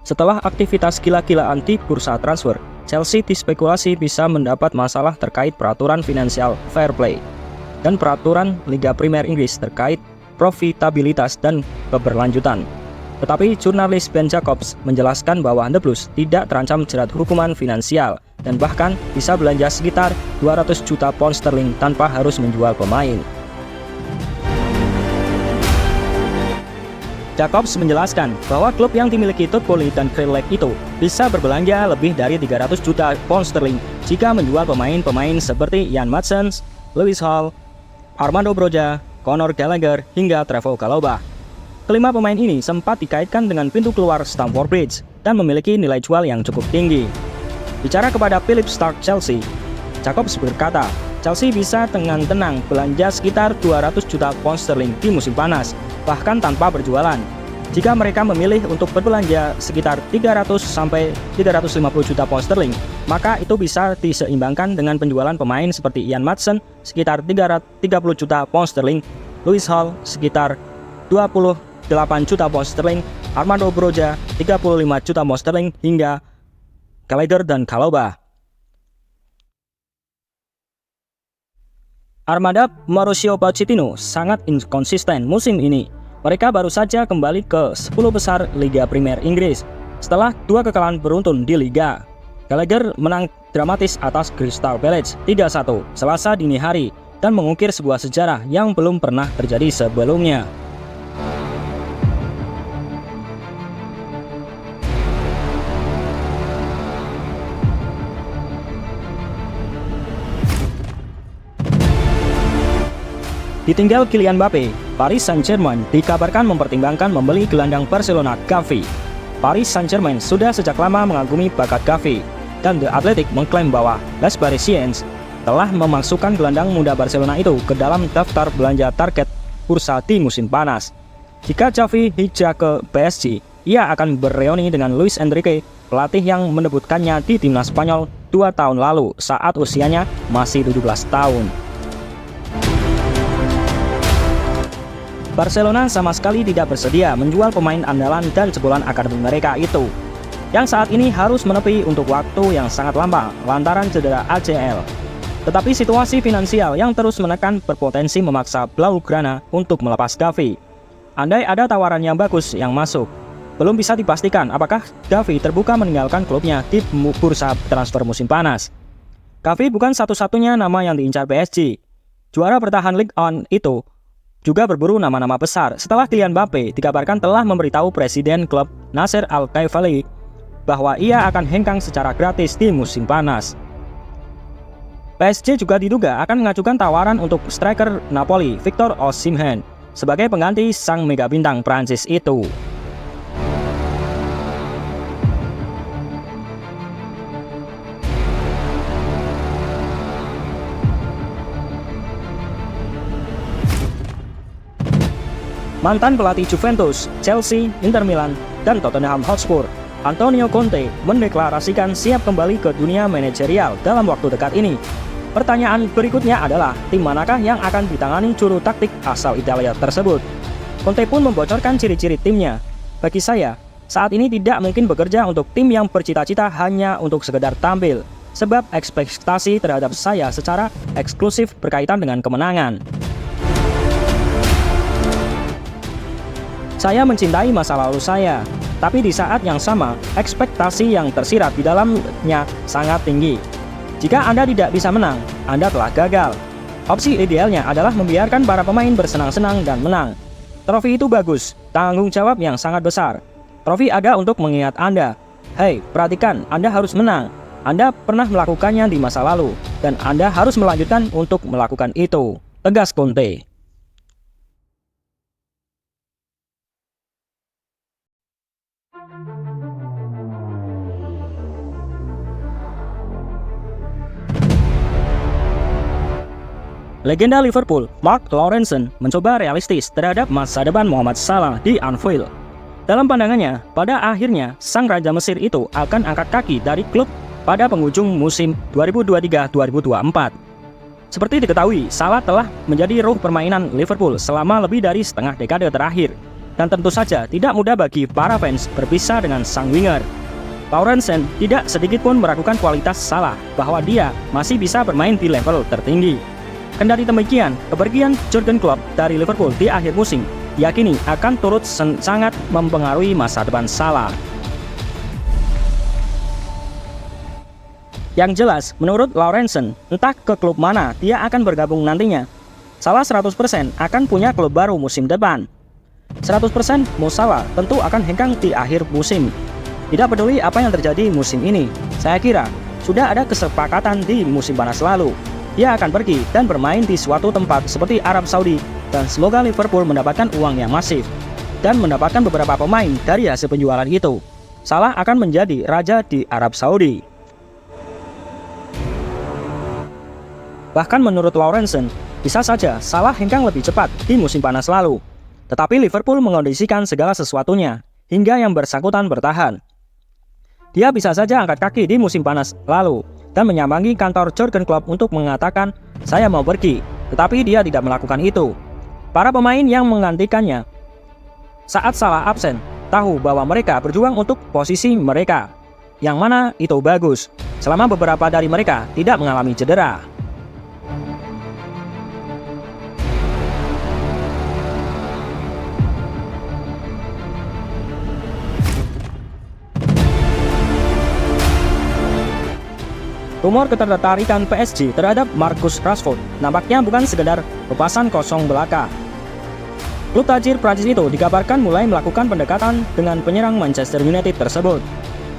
Setelah aktivitas gila-gilaan di bursa transfer, Chelsea dispekulasi bisa mendapat masalah terkait peraturan finansial fair play dan peraturan Liga Premier Inggris terkait profitabilitas dan keberlanjutan. Tetapi jurnalis Ben Jacobs menjelaskan bahwa The Blues tidak terancam jerat hukuman finansial dan bahkan bisa belanja sekitar 200 juta pound sterling tanpa harus menjual pemain. Jacobs menjelaskan bahwa klub yang dimiliki Todd Boehly dan Craig Lake itu bisa berbelanja lebih dari 300 juta pound sterling jika menjual pemain-pemain seperti Ian Maatsen, Lewis Hall, Armando Broja, Conor Gallagher, hingga Trevoh Chalobah. Kelima pemain ini sempat dikaitkan dengan pintu keluar Stamford Bridge dan memiliki nilai jual yang cukup tinggi. Bicara kepada Philip Stark Chelsea, Jacobs berkata, Chelsea bisa dengan tenang belanja sekitar 200 juta pound sterling di musim panas, bahkan tanpa berjualan. Jika mereka memilih untuk berbelanja sekitar 300 sampai 350 juta pound sterling, maka itu bisa diseimbangkan dengan penjualan pemain seperti Ian Maatsen sekitar 330 juta pound sterling, Lewis Hall sekitar 28 juta pound sterling, Armando Broja 35 juta pound sterling, hingga Gallagher dan Chalobah. Armada Mauricio Pochettino sangat inkonsisten musim ini. Mereka baru saja kembali ke 10 besar Liga Premier Inggris setelah 2 kekalahan beruntun di Liga. Gallagher menang dramatis atas Crystal Palace 3-1 Selasa dini hari dan mengukir sebuah sejarah yang belum pernah terjadi sebelumnya. Ditinggal Kylian Mbappe, Paris Saint-Germain dikabarkan mempertimbangkan membeli gelandang Barcelona Gavi. Paris Saint-Germain sudah sejak lama mengagumi bakat Gavi, dan The Athletic mengklaim bahwa Les Parisiens telah memasukkan gelandang muda Barcelona itu ke dalam daftar belanja target bursa di musim panas. Jika Gavi hijrah ke PSG, ia akan bereuni dengan Luis Enrique, pelatih yang mendebutkannya di timnas Spanyol 2 tahun lalu saat usianya masih 17 tahun. Barcelona sama sekali tidak bersedia menjual pemain andalan dan jebolan akademi mereka itu, yang saat ini harus menepi untuk waktu yang sangat lama lantaran cedera ACL. Tetapi situasi finansial yang terus menekan berpotensi memaksa Blaugrana untuk melepas Gavi. Andai ada tawaran yang bagus yang masuk, belum bisa dipastikan apakah Gavi terbuka meninggalkan klubnya di bursa transfer musim panas. Gavi bukan satu-satunya nama yang diincar PSG. Juara bertahan Ligue 1 itu juga berburu nama-nama besar setelah Kylian Mbappe dikabarkan telah memberitahu presiden klub Nasser Al-Khelaifi bahwa ia akan hengkang secara gratis di musim panas. PSG juga diduga akan mengajukan tawaran untuk striker Napoli Victor Osimhen sebagai pengganti sang mega bintang Prancis itu. Mantan pelatih Juventus, Chelsea, Inter Milan, dan Tottenham Hotspur, Antonio Conte mendeklarasikan siap kembali ke dunia manajerial dalam waktu dekat ini. Pertanyaan berikutnya adalah, tim manakah yang akan ditangani juru taktik asal Italia tersebut? Conte pun membocorkan ciri-ciri timnya. Bagi saya, saat ini tidak mungkin bekerja untuk tim yang bercita-cita hanya untuk sekedar tampil, sebab ekspektasi terhadap saya secara eksklusif berkaitan dengan kemenangan. Saya mencintai masa lalu saya, tapi di saat yang sama, ekspektasi yang tersirat di dalamnya sangat tinggi. Jika Anda tidak bisa menang, Anda telah gagal. Opsi idealnya adalah membiarkan para pemain bersenang-senang dan menang. Trofi itu bagus, tanggung jawab yang sangat besar. Trofi ada untuk mengingat Anda. Hei, perhatikan, Anda harus menang. Anda pernah melakukannya di masa lalu, dan Anda harus melanjutkan untuk melakukan itu, tegas Conte. Legenda Liverpool, Mark Lawrenson, mencoba realistis terhadap masa depan Mohamed Salah di Anfield. Dalam pandangannya, pada akhirnya sang Raja Mesir itu akan angkat kaki dari klub pada penghujung musim 2023-2024. Seperti diketahui, Salah telah menjadi ruh permainan Liverpool selama lebih dari setengah dekade terakhir. Dan tentu saja tidak mudah bagi para fans berpisah dengan sang winger. Laurensen tidak sedikit pun meragukan kualitas Salah bahwa dia masih bisa bermain di level tertinggi. Kendati demikian, kepergian Jurgen Klopp dari Liverpool di akhir musim diyakini akan turut sangat mempengaruhi masa depan Salah. Yang jelas, menurut Laurensen, entah ke klub mana dia akan bergabung nantinya, Salah 100% akan punya klub baru musim depan. 100% Mo Salah tentu akan hengkang di akhir musim. Tidak peduli apa yang terjadi musim ini, saya kira sudah ada kesepakatan di musim panas lalu. Dia akan pergi dan bermain di suatu tempat seperti Arab Saudi, dan semoga Liverpool mendapatkan uang yang masif dan mendapatkan beberapa pemain dari hasil penjualan itu. Salah akan menjadi raja di Arab Saudi. Bahkan menurut Laurensen, bisa saja Salah hengkang lebih cepat di musim panas lalu. Tetapi Liverpool mengondisikan segala sesuatunya hingga yang bersangkutan bertahan. Dia bisa saja angkat kaki di musim panas lalu dan menyambangi kantor Jurgen Klopp untuk mengatakan, "Saya mau pergi," tetapi dia tidak melakukan itu. Para pemain yang menggantikannya saat Salah absen tahu bahwa mereka berjuang untuk posisi mereka, yang mana itu bagus, selama beberapa dari mereka tidak mengalami cedera. Rumor ketertarikan PSG terhadap Marcus Rashford nampaknya bukan sekedar lepasan kosong belaka. Klub tajir Prancis itu dikabarkan mulai melakukan pendekatan dengan penyerang Manchester United tersebut.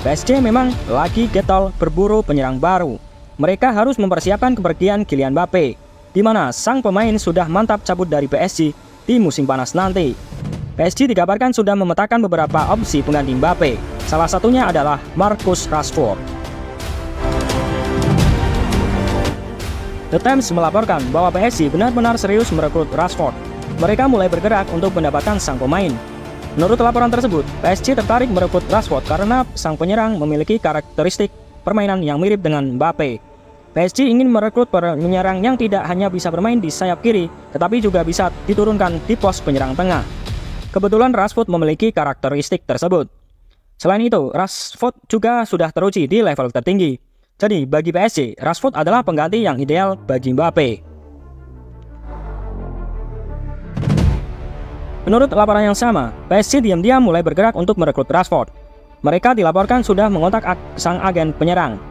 PSG memang lagi getol berburu penyerang baru. Mereka harus mempersiapkan kepergian Kylian Mbappe, di mana sang pemain sudah mantap cabut dari PSG di musim panas nanti. PSG dikabarkan sudah memetakan beberapa opsi pengganti Mbappe. Salah satunya adalah Marcus Rashford. The Times melaporkan bahwa PSG benar-benar serius merekrut Rashford. Mereka mulai bergerak untuk mendapatkan sang pemain. Menurut laporan tersebut, PSG tertarik merekrut Rashford karena sang penyerang memiliki karakteristik permainan yang mirip dengan Mbappe. PSG ingin merekrut penyerang yang tidak hanya bisa bermain di sayap kiri, tetapi juga bisa diturunkan di pos penyerang tengah. Kebetulan Rashford memiliki karakteristik tersebut. Selain itu, Rashford juga sudah teruji di level tertinggi. Jadi, bagi PSG, Rashford adalah pengganti yang ideal bagi Mbappe. Menurut laporan yang sama, PSG diam-diam mulai bergerak untuk merekrut Rashford. Mereka dilaporkan sudah mengontak sang agen penyerang.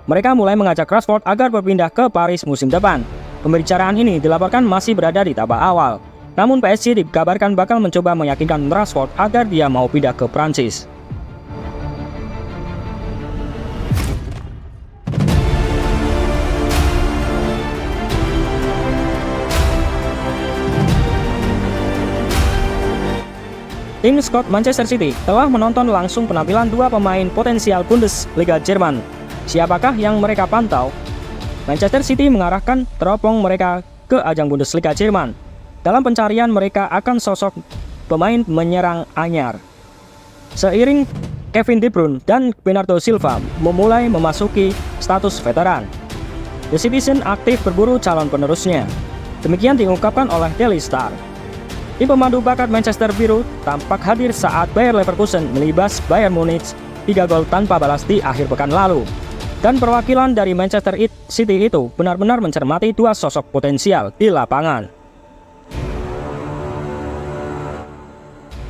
Mereka mulai mengajak Rashford agar berpindah ke Paris musim depan. Pembicaraan ini dilaporkan masih berada di tahap awal. Namun PSG dikabarkan bakal mencoba meyakinkan Rashford agar dia mau pindah ke Prancis. Tim scout Manchester City telah menonton langsung penampilan dua pemain potensial Bundesliga Jerman. Siapakah yang mereka pantau? Manchester City mengarahkan teropong mereka ke ajang Bundesliga Jerman. Dalam pencarian mereka akan sosok pemain menyerang anyar. Seiring Kevin De Bruyne dan Bernardo Silva memulai memasuki status veteran, The Citizen aktif berburu calon penerusnya. Demikian diungkapkan oleh Daily Star. Tim pemandu bakat Manchester Biru tampak hadir saat Bayer Leverkusen melibas Bayern Munich 3 gol tanpa balas di akhir pekan lalu. Dan perwakilan dari Manchester City itu benar-benar mencermati dua sosok potensial di lapangan.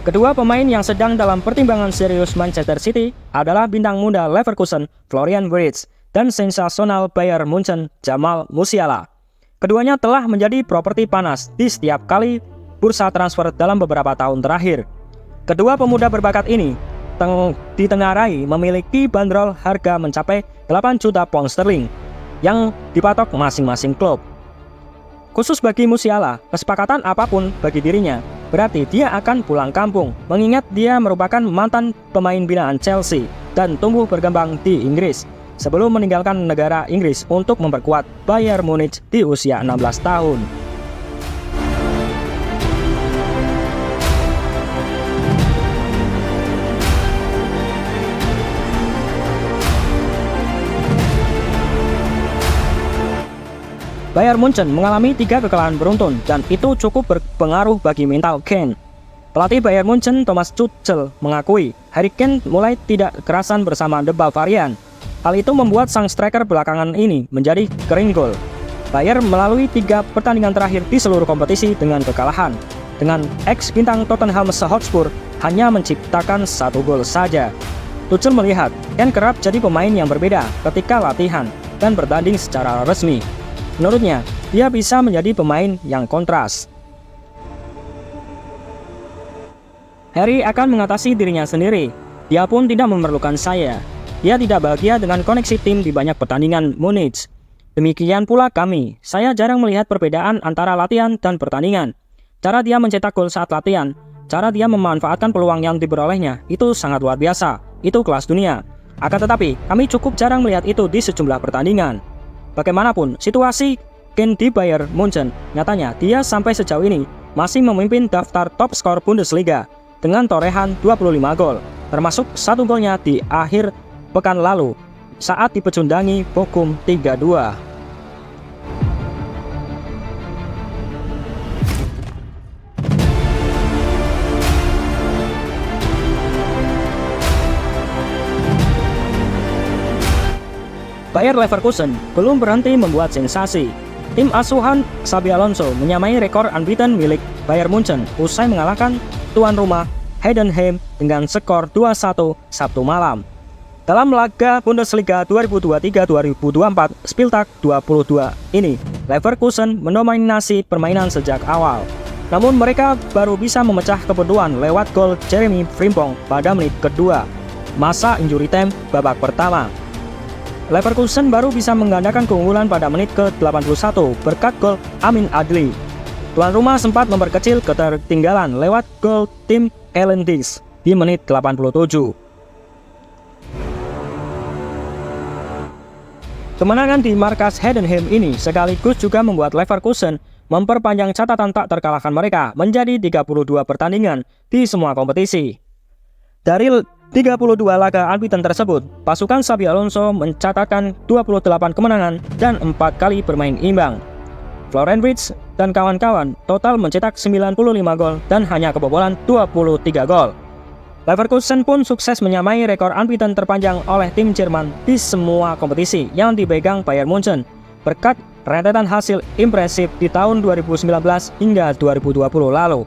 Kedua pemain yang sedang dalam pertimbangan serius Manchester City adalah bintang muda Leverkusen Florian Wirtz dan sensasional Bayern Munchen Jamal Musiala. Keduanya telah menjadi properti panas di setiap kali bursa transfer dalam beberapa tahun terakhir. Kedua pemuda berbakat ini ditengarai memiliki bandrol harga mencapai 8 juta pound sterling yang dipatok masing-masing klub. Khusus bagi Musiala, kesepakatan apapun bagi dirinya berarti dia akan pulang kampung, mengingat dia merupakan mantan pemain binaan Chelsea dan tumbuh berkembang di Inggris sebelum meninggalkan negara Inggris untuk memperkuat Bayern Munich di usia 16 tahun. Bayern Munchen mengalami 3 kekalahan beruntun dan itu cukup berpengaruh bagi mental Kane. Pelatih Bayern Munchen Thomas Tuchel mengakui Harry Kane mulai tidak kerasan bersama The Bavarian. Hal itu membuat sang striker belakangan ini menjadi kering gol. Bayern melalui 3 pertandingan terakhir di seluruh kompetisi dengan kekalahan. Dengan ex-bintang Tottenham Hotspur hanya menciptakan 1 gol saja. Tuchel melihat Kane kerap jadi pemain yang berbeda ketika latihan dan bertanding secara resmi. Menurutnya, dia bisa menjadi pemain yang kontras. Harry akan mengatasi dirinya sendiri. Dia pun tidak memerlukan saya. Dia tidak bahagia dengan koneksi tim di banyak pertandingan Munich. Demikian pula kami. Saya jarang melihat perbedaan antara latihan dan pertandingan. Cara dia mencetak gol saat latihan, cara dia memanfaatkan peluang yang diperolehnya, itu sangat luar biasa. Itu kelas dunia. Akan tetapi, kami cukup jarang melihat itu di sejumlah pertandingan. Bagaimanapun, situasi Kane di Bayern Munchen, nyatanya dia sampai sejauh ini masih memimpin daftar top skor Bundesliga dengan torehan 25 gol, termasuk 1 golnya di akhir pekan lalu saat dipecundangi Bochum 3-2. Bayer Leverkusen belum berhenti membuat sensasi. Tim asuhan Xabi Alonso menyamai rekor unbeaten milik Bayern Munchen usai mengalahkan tuan rumah Heidenheim dengan skor 2-1 Sabtu malam. Dalam laga Bundesliga 2023-2024 Spieltag 22 ini, Leverkusen mendominasi permainan sejak awal. Namun mereka baru bisa memecah kebodohan lewat gol Jeremy Frimpong pada menit kedua, masa injury time babak pertama. Leverkusen baru bisa menggandakan keunggulan pada menit ke-81 berkat gol Amin Adli. Tuan rumah sempat memperkecil ketertinggalan lewat gol tim Elendis di menit 87. Kemenangan di markas Heidenheim ini sekaligus juga membuat Leverkusen memperpanjang catatan tak terkalahkan mereka menjadi 32 pertandingan di semua kompetisi. Dari 32 laga unbeaten tersebut, pasukan Xabi Alonso mencatatkan 28 kemenangan dan 4 kali bermain imbang. Florian Wirtz dan kawan-kawan total mencetak 95 gol dan hanya kebobolan 23 gol. Leverkusen pun sukses menyamai rekor unbeaten terpanjang oleh tim Jerman di semua kompetisi yang dipegang Bayern Munchen berkat rentetan hasil impresif di tahun 2019 hingga 2020 lalu.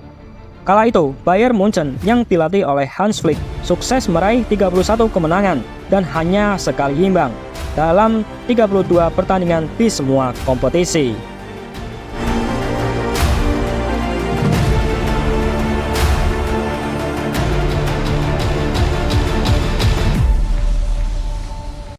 Kala itu, Bayern Munchen yang dilatih oleh Hans Flick sukses meraih 31 kemenangan dan hanya sekali imbang dalam 32 pertandingan di semua kompetisi.